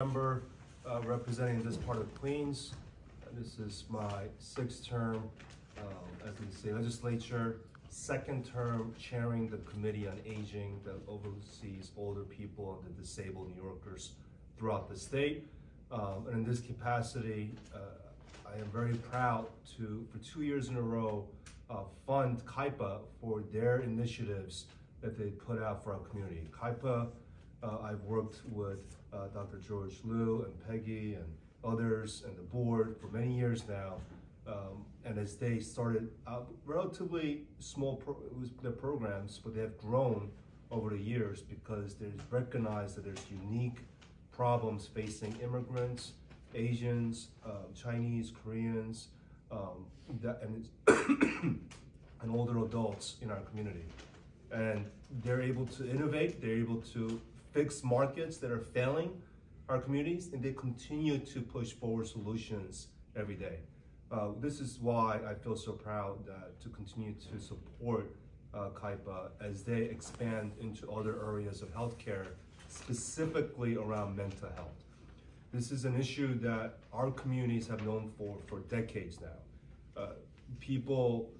Member representing this part of Queens. This is my 6th term as in the state legislature, 2nd term chairing the Committee on Aging that oversees older people and the disabled New Yorkers throughout the state. And in this capacity, I am very proud to, for 2 years in a row, fund KIPA for their initiatives that they put out for our community. KIPA, I've worked with Dr. George Liu and Peggy and others and the board for many years now. And as they started out relatively small their programs, but they have grown over the years because they recognized that there's unique problems facing immigrants, Asians, Chinese, Koreans, and older adults in our community. And they're able to innovate, they're able to fix markets that are failing our communities, and they continue to push forward solutions every day. This is why I feel so proud to continue to support KIPA as they expand into other areas of healthcare, specifically around mental health. This is an issue that our communities have known for decades now. People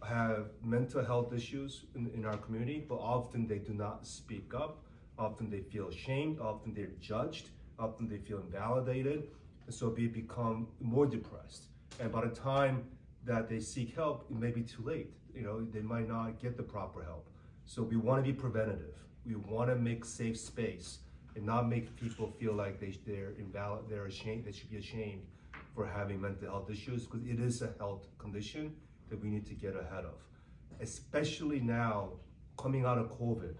have mental health issues in our community, but often they do not speak up. Often they feel ashamed, often they're judged, often they feel invalidated, and so they become more depressed. And by the time that they seek help, it may be too late. You know, they might not get the proper help. So we want to be preventative. We want to make safe space and not make people feel like they're invalid, they're ashamed, they should be ashamed for having mental health issues, because it is a health condition that we need to get ahead of. Especially now, coming out of COVID.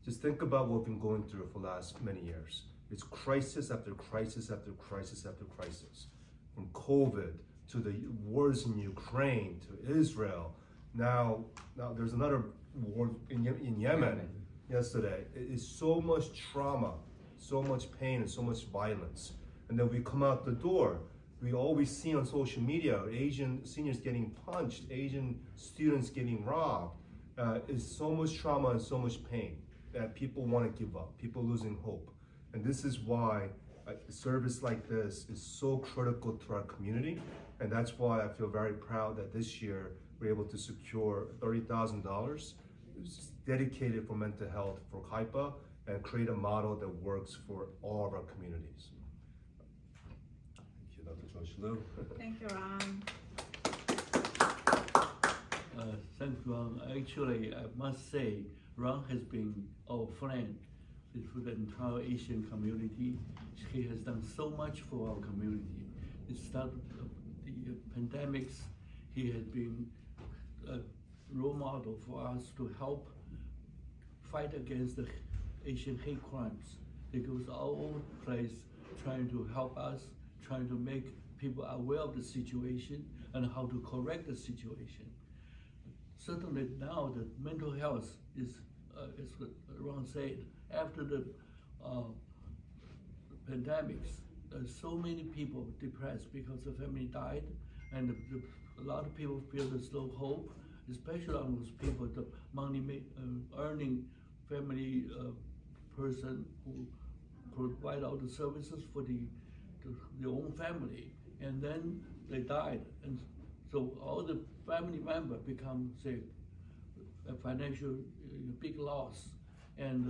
Just think about what we've been going through for the last many years. It's crisis after crisis after crisis after crisis. From COVID to the wars in Ukraine to Israel. Now there's another war in Yemen yesterday. It is so much trauma, so much pain, and so much violence. And then we come out the door. We always see on social media Asian seniors getting punched, Asian students getting robbed. It's so much trauma and so much pain that people want to give up, people losing hope. And this is why a service like this is so critical to our community. And that's why I feel very proud that this year we're able to secure $30,000 dedicated for mental health for KIPA and create a model that works for all of our communities. Thank you, Dr. George Liu. Thank you, Ron. Thank you, Ron. Actually, I must say, Ron has been our friend for the entire Asian community. He has done so much for our community. It started the pandemics. He has been a role model for us to help fight against the Asian hate crimes. He goes all over the place trying to help us, trying to make people aware of the situation and how to correct the situation. Certainly now the mental health is what Ron said, after the pandemics, so many people depressed because the family died, and a lot of people feel there's no hope, especially on those people, the money earning family person who provide all the services for their own family, and then they died, and so all the family members become sick, a financial big loss, and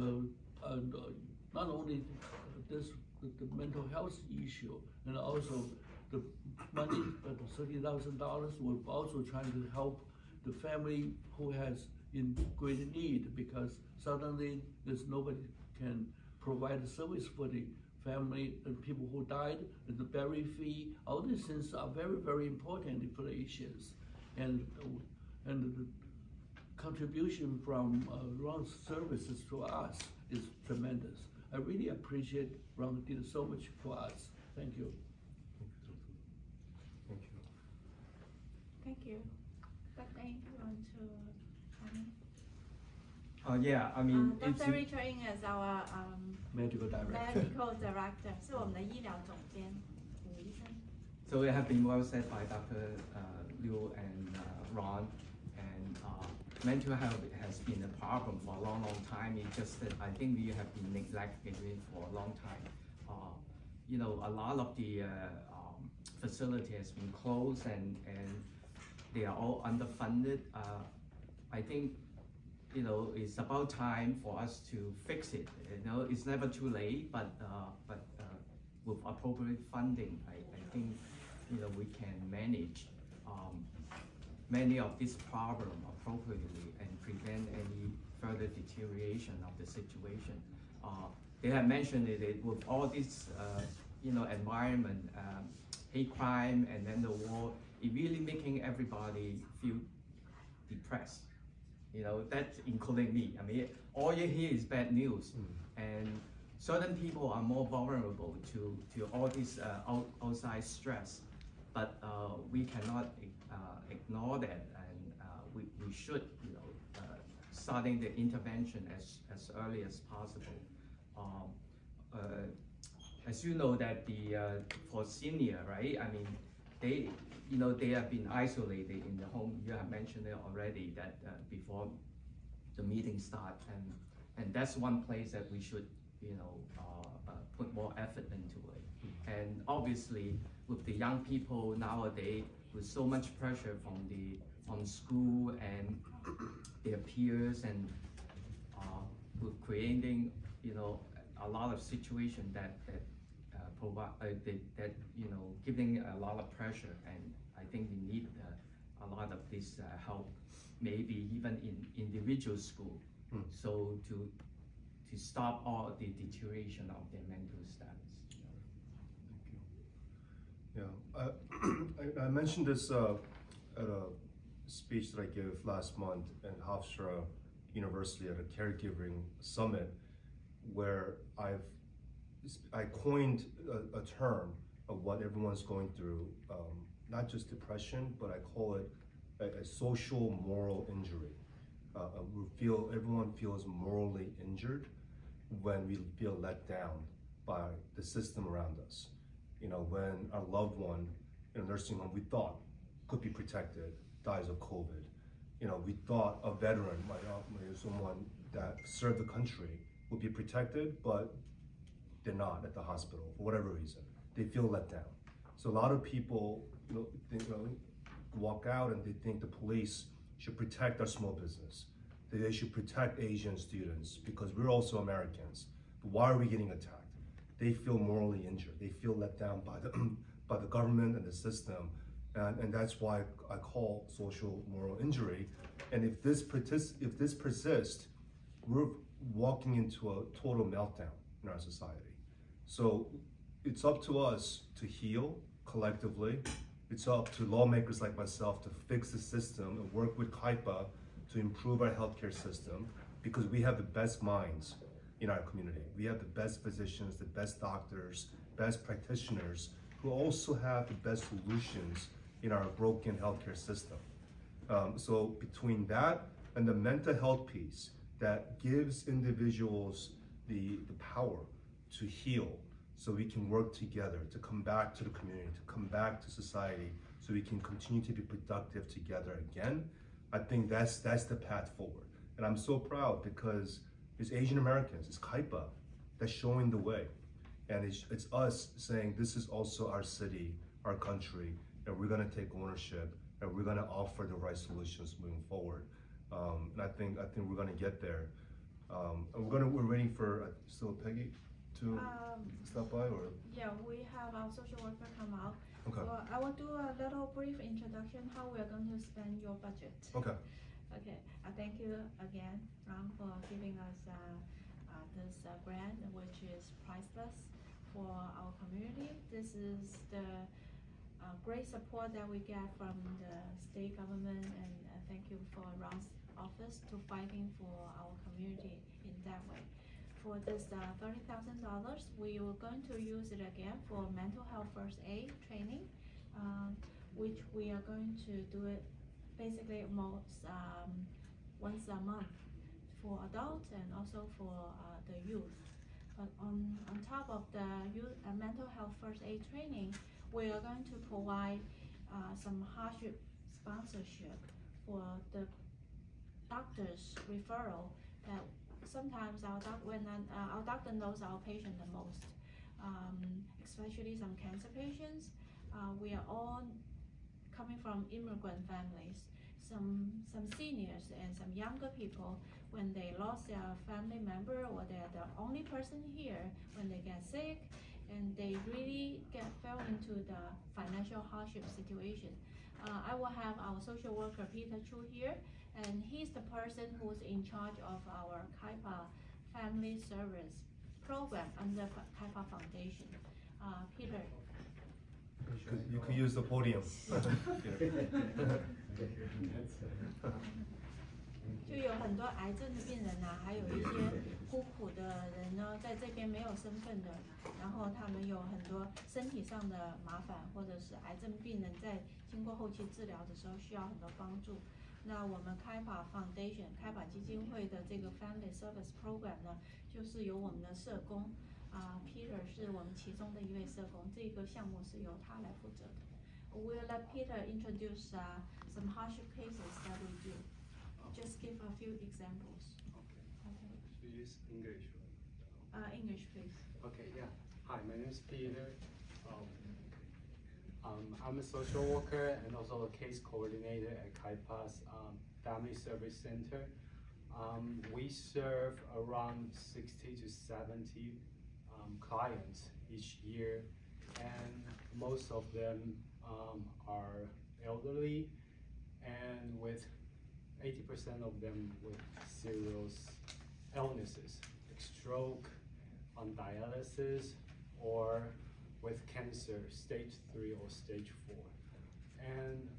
not only this, the mental health issue, and also the money, the $30,000, we're also trying to help the family who has in great need, because suddenly there's nobody can provide a service for the family and people who died, and the burial fee. All these things are very, very important for the Asians, and the contribution from Ron's services to us is tremendous. I really appreciate Ron did so much for us. Thank you. Thank you. Thank you. Dr. Ng, you want to comment? Yeah, I mean, Dr. Richard Ng is our Medical director. medical director, 是我们的医疗总监，吴医生。 so it has been well said by Dr. Liu and Ron, and mental health has been a problem for a long, long time. It's just that I think we have been neglecting it for a long time. you know, a lot of the facility has been closed and they are all underfunded. I think, you know, it's about time for us to fix it. You know, it's never too late, but with appropriate funding, I think, you know, we can manage many of these problems appropriately and prevent any further deterioration of the situation. They have mentioned it with all this, you know, environment, hate crime, and then the war, it really making everybody feel depressed. You know, that's including me. I mean, all you hear is bad news, and certain people are more vulnerable to all this outside stress. But we cannot ignore that, and we should, you know, starting the intervention as early as possible. As you know, that for senior, right? I mean, they, you know, they have been isolated in the home. You have mentioned it already that before the meeting start, and that's one place that we should, you know, put more effort into it. And obviously, with the young people nowadays, with so much pressure from school and their peers, and with creating, you know, a lot of situation that provide that you know, giving a lot of pressure, and I think we need a lot of this help, maybe even in individual school, so to stop all the deterioration of their mental status. Yeah, I mentioned this at a speech that I gave last month in Hofstra University at a caregiving summit, where I coined a term of what everyone's going through, not just depression, but I call it a social moral injury. Everyone feels morally injured when we feel let down by the system around us. You know, when our loved one in a nursing home we thought could be protected dies of COVID. You know, we thought a veteran, like someone that served the country, would be protected, but they're not at the hospital for whatever reason. They feel let down. So a lot of people, you know, walk out and they think the police should protect our small business. That they should protect Asian students because we're also Americans. But why are we getting attacked? They feel morally injured. They feel let down by the government and the system. And that's why I call social moral injury. And if this persists, we're walking into a total meltdown in our society. So it's up to us to heal collectively. It's up to lawmakers like myself to fix the system and work with CAIPA to improve our healthcare system, because we have the best minds in our community. We have the best physicians, the best doctors, best practitioners, who also have the best solutions in our broken healthcare system. So between that and the mental health piece that gives individuals the power to heal, so we can work together to come back to the community, to come back to society, so we can continue to be productive together again. I think that's the path forward. And I'm so proud because it's Asian Americans, it's CAIPA that's showing the way. And it's us saying this is also our city, our country, and we're gonna take ownership and we're gonna offer the right solutions moving forward. And I think we're gonna get there. And we're waiting for still Peggy to stop by, or? Yeah, we have our social worker come out. Okay. So I will do a little brief introduction how we are going to spend your budget. Okay. Okay. Thank you again, Ram, for giving us this grant, which is priceless for our community. This is the great support that we get from the state government, and thank you for Ram's office to fighting for our community in that way. For this $30,000, we were going to use it again for mental health first aid training, which we are going to do it basically once a month for adults and also for the youth. But on top of the youth mental health first aid training, we are going to provide some hardship sponsorship for the doctor's referral. That sometimes our doctor knows our patient the most. especially some cancer patients. We are all coming from immigrant families, some seniors and some younger people. When they lost their family member or they're the only person here, when they get sick, and they really fell into the financial hardship situation. I will have our social worker Peter Chu here, and he's the person who's in charge of our Kaipa Family Service program under Kaipa Foundation. Peter. You could use the podium. 就有很多癌症的病人啊，还有一些孤苦的人呢，在这边没有身份的，然后他们有很多身体上的麻烦，或者是癌症病人在经过后期治疗的时候需要很多帮助。那我们Kaipa Foundation、Kaipa基金会的这个 Family Service Program 呢，就是由我们的社工Peter 是我们其中的一位社工，这个项目是由他来负责的。We'll let Peter introduce some hardship cases that we do. Just give a few examples. Okay. So use English. English, please. Okay, yeah. Hi, my name is Peter. I'm a social worker and also a case coordinator at Kaipa's Family Service Center. We serve around 60 to 70 clients each year, and most of them are elderly and with 80% of them with serious illnesses, like stroke, on dialysis, or with cancer, stage 3 or stage 4. And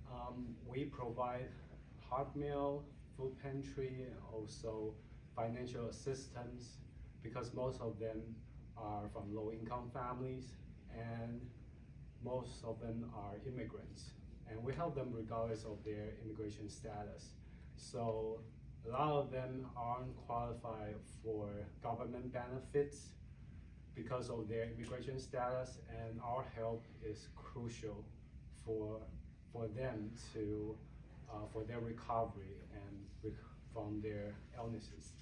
we provide hot meal, food pantry, also financial assistance, because most of them are from low-income families, and most of them are immigrants. And we help them regardless of their immigration status. So a lot of them aren't qualified for government benefits because of their immigration status, and our help is crucial for them to for their recovery and from their illnesses.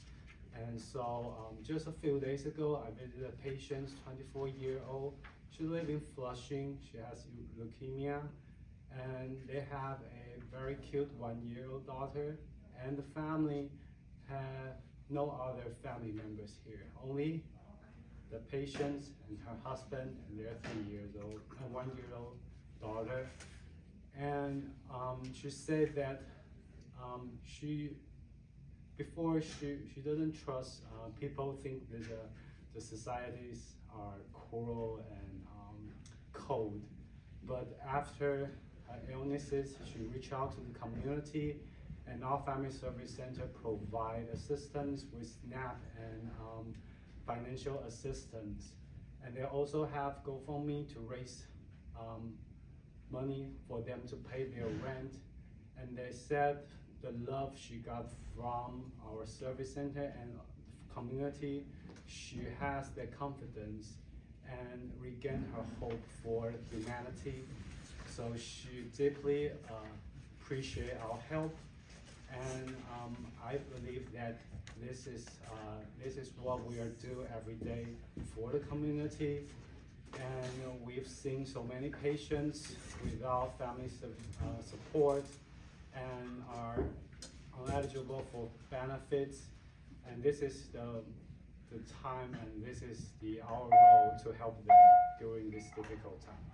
And so just a few days ago, I visited a patient, 24-year-old. She lives in Flushing. She has leukemia, and they have a very cute 1-year-old daughter, and the family have no other family members here, only the patient and her husband and their 3-year-old and 1-year-old daughter. And she said that before she doesn't trust people, think that the societies are cruel and cold. But after her illnesses, she reached out to the community, and our Family Service Center provide assistance with SNAP and financial assistance. And they also have GoFundMe to raise money for them to pay their rent. And they said the love she got from our service center and community, she has the confidence and regain her hope for humanity. So she deeply appreciate our help, and I believe that this is what we are doing every day for the community. And we've seen so many patients without family support and are ineligible for benefits, and this is the time, and this is our role to help them during this difficult time.